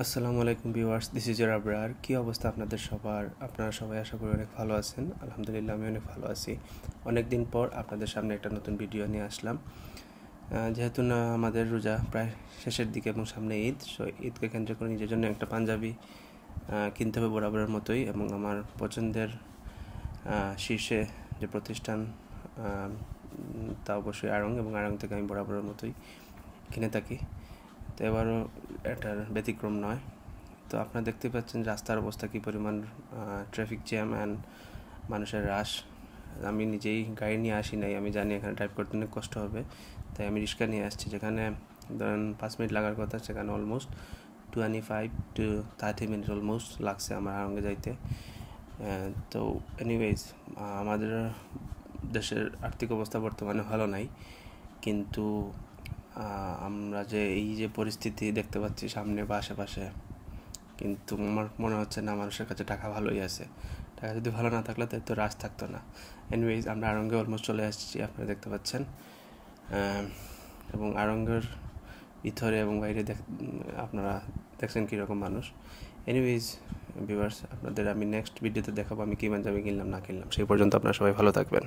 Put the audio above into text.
আসসালামু আলাইকুম viewers, this is your Abrar. কী অবস্থা আপনাদের সবার? আপনারা সবাই আশা করি অনেক ভালো আছেন। আলহামদুলিল্লাহ, আমি অনেক ভালো আছি। অনেক দিন পর আপনাদের সামনে একটা নতুন ভিডিও নিয়ে আসলাম। যেহেতু না আমাদের রোজা প্রায় শেষের দিকে এবং সামনে ঈদ, সো ঈদকে কেন্দ্র করে নিজের জন্য একটা পাঞ্জাবি কিনতে হবে বরাবরের মতোই, এবং আমার পছন্দের শীর্ষে যে প্রতিষ্ঠান তা অবশ্যই আড়ং, এবং আড়ং থেকে আমি বরাবরের মতোই কিনে থাকি। তো এবারও এটার ব্যতিক্রম নয়। তো আপনারা দেখতে পাচ্ছেন রাস্তার অবস্থা কী পরিমাণ, ট্রাফিক জ্যাম অ্যান্ড মানুষের রাশ। আমি নিজেই গাড়ি নিয়ে আসি নাই, আমি জানি এখানে ড্রাইভ করতে অনেক কষ্ট হবে, তাই আমি রিক্সা নিয়ে আসছি। যেখানে ধরেন 5 মিনিট লাগার কথা, সেখানে অলমোস্ট 25 to 30 মিনিট অলমোস্ট লাগছে আমার আরঙ্গে যাইতে। তো এনিওয়েজ, আমাদের দেশের আর্থিক অবস্থা বর্তমানে ভালো নাই, কিন্তু আমরা যে এই যে পরিস্থিতি দেখতে পাচ্ছি সামনে বা আশেপাশে, কিন্তু আমার মনে হচ্ছে না মানুষের কাছে টাকা ভালোই আছে। টাকা যদি ভালো না থাকলে তাই তো রাশ থাকতো না। এনিওয়েজ, আমরা আড়ঙ্গে অলমোস্ট চলে আসছি, আপনারা দেখতে পাচ্ছেন। এবং আড়ঙ্গের ভিতরে এবং বাইরে আপনারা দেখছেন কীরকম মানুষ। এনিওয়েজ ভিউয়ার্স, আপনাদের আমি নেক্সট ভিডিওতে দেখাবো আমি কী পাঞ্জাবি কিনলাম না কিনলাম। সেই পর্যন্ত আপনারা সবাই ভালো থাকবেন।